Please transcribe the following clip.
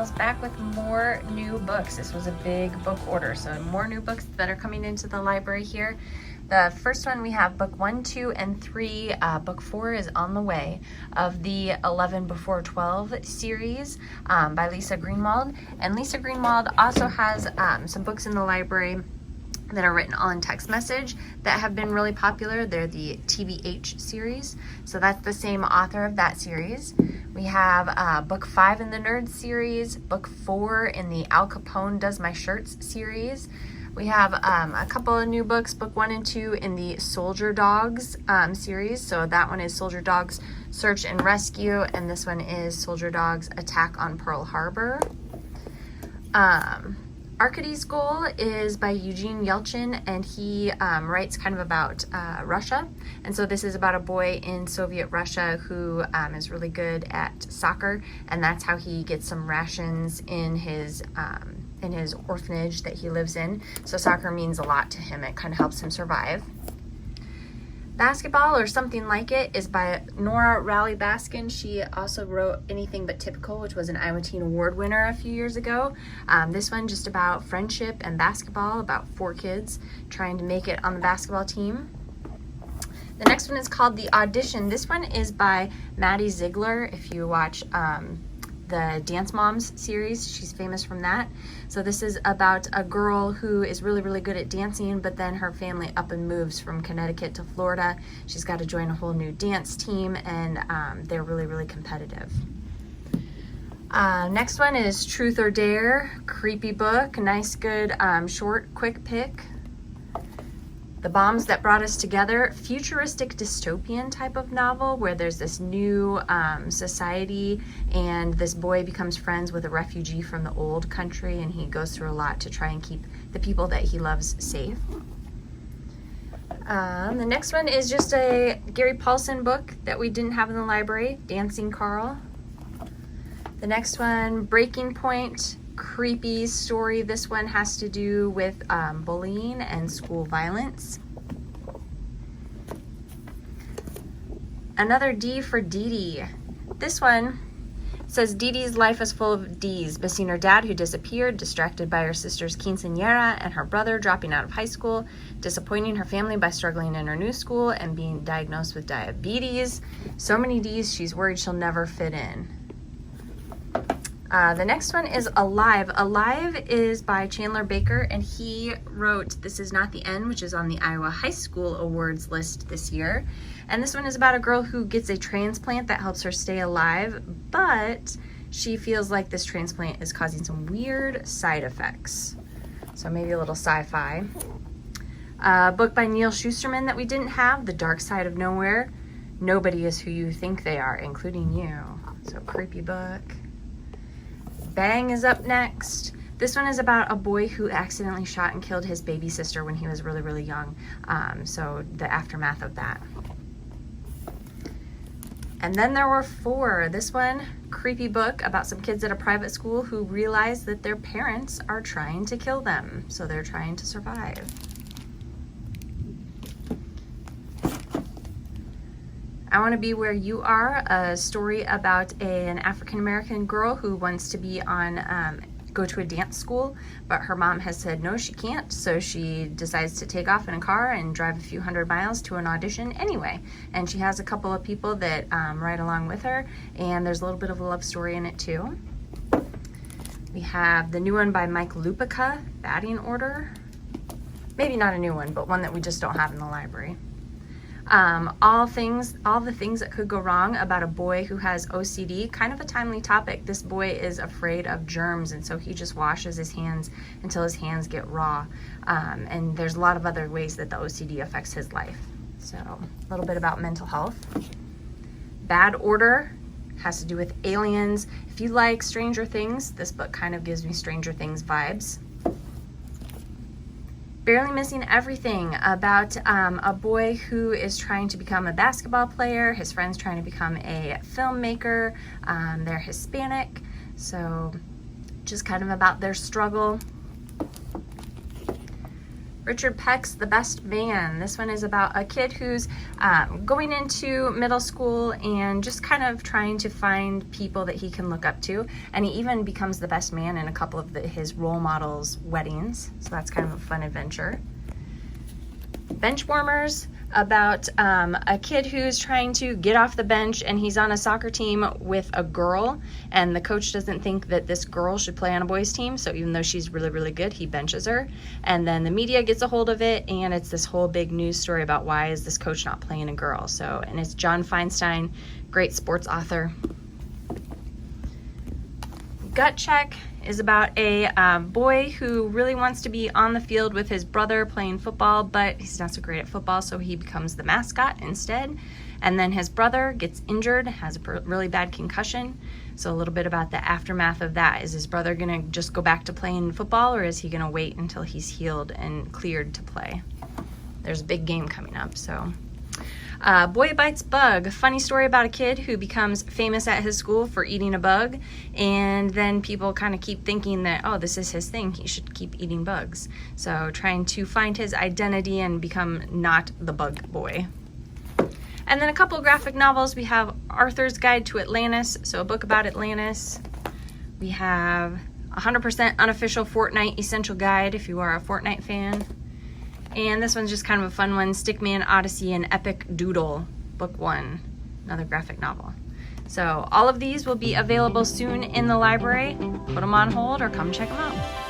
Shells back with more new books. This was a big book order, so more new books that are coming into the library here. The first one we have book 1, 2, and 3. Book 4 is on the way of the 11 Before 12 series by Lisa Greenwald. And Lisa Greenwald also has some books in the library that are written all in text message that have been really popular. They're the TBH series. So that's the same author of that series. We have book 5 in the Nerd series, book 4 in the Al Capone Does My Shirts series. We have a couple of new books, book 1 and 2 in the Soldier Dogs series. So that one is Soldier Dogs Search and Rescue, and this one is Soldier Dogs Attack on Pearl Harbor. Arcady's Goal is by Eugene Yelchin, and he writes kind of about Russia. And so this is about a boy in Soviet Russia who is really good at soccer, and that's how he gets some rations in his orphanage that he lives in. So soccer means a lot to him. It kind of helps him survive. Basketball or Something Like It is by Nora Rowley Baskin. She also wrote Anything But Typical, which was an Iowa Teen Award winner a few years ago. This one just about friendship and basketball, about 4 kids trying to make it on the basketball team. The next one is called The Audition. This one is by Maddie Ziegler. If you watch the Dance Moms series, she's famous from that. So this is about a girl who is really, really good at dancing, but then her family up and moves from Connecticut to Florida. She's got to join a whole new dance team, and they're really, really competitive. Next one is Truth or Dare, creepy book, nice, good, short, quick pick. The Bombs That Brought Us Together, futuristic dystopian type of novel where there's this new society, and this boy becomes friends with a refugee from the old country, and he goes through a lot to try and keep the people that he loves safe. The next one is just a Gary Paulson book that we didn't have in the library, Dancing Carl. The next one, Breaking Point, creepy story. This one has to do with bullying and school violence. Another D for Dee Dee. This one says Dee Dee's life is full of D's, missing her dad who disappeared, distracted by her sister's quinceañera and her brother dropping out of high school, disappointing her family by struggling in her new school and being diagnosed with diabetes. So many D's, she's worried she'll never fit in. The next one is Alive. Alive is by Chandler Baker, and he wrote This Is Not the End, which is on the Iowa High School Awards list this year. And this one is about a girl who gets a transplant that helps her stay alive, but she feels like this transplant is causing some weird side effects. So maybe a little sci-fi. Book by Neil Shusterman that we didn't have, The Dark Side of Nowhere. Nobody is who you think they are, including you. So creepy book. Bang is up next. This one is about a boy who accidentally shot and killed his baby sister when he was really, really young. So the aftermath of that. And then there were 4. This one, creepy book about some kids at a private school who realize that their parents are trying to kill them. So they're trying to survive. I Want to Be Where You Are, a story about an African-American girl who wants to be on, go to a dance school, but her mom has said no, she can't, so she decides to take off in a car and drive a few hundred miles to an audition anyway. And she has a couple of people that ride along with her, and there's a little bit of a love story in it too. We have the new one by Mike Lupica, Batting Order. Maybe not a new one, but one that we just don't have in the library. All the things that could go wrong about a boy who has OCD, kind of a timely topic. This boy is afraid of germs, and so he just washes his hands until his hands get raw. And there's a lot of other ways that the OCD affects his life. So a little bit about mental health. Bad Order has to do with aliens. If you like Stranger Things, this book kind of gives me Stranger Things vibes. Barely Missing Everything, about a boy who is trying to become a basketball player. His friend's trying to become a filmmaker. They're Hispanic, so just kind of about their struggle. Richard Peck's The Best Man. This one is about a kid who's going into middle school and just kind of trying to find people that he can look up to. And he even becomes the best man in a couple of his role models' weddings. So that's kind of a fun adventure. Benchwarmers, about a kid who's trying to get off the bench, and he's on a soccer team with a girl, and the coach doesn't think that this girl should play on a boys team, so even though she's really, really good, he benches her. And then the media gets a hold of it, and it's this whole big news story about why is this coach not playing a girl. So, and it's John Feinstein, great sports author. Gut Check is about a boy who really wants to be on the field with his brother playing football, but he's not so great at football, so he becomes the mascot instead. And then his brother gets injured, has a really bad concussion. So a little bit about the aftermath of that. Is his brother gonna just go back to playing football, or is he gonna wait until he's healed and cleared to play? There's a big game coming up, so. Boy Bites Bug, funny story about a kid who becomes famous at his school for eating a bug, and then people kind of keep thinking that, oh, this is his thing, he should keep eating bugs. So trying to find his identity and become not the bug boy. And then a couple graphic novels. We have Arthur's Guide to Atlantis, so a book about Atlantis. We have 100% Unofficial Fortnite Essential Guide if you are a Fortnite fan. And this one's just kind of a fun one, Stickman Odyssey and Epic Doodle, Book 1, another graphic novel. So all of these will be available soon in the library. Put them on hold or come check them out.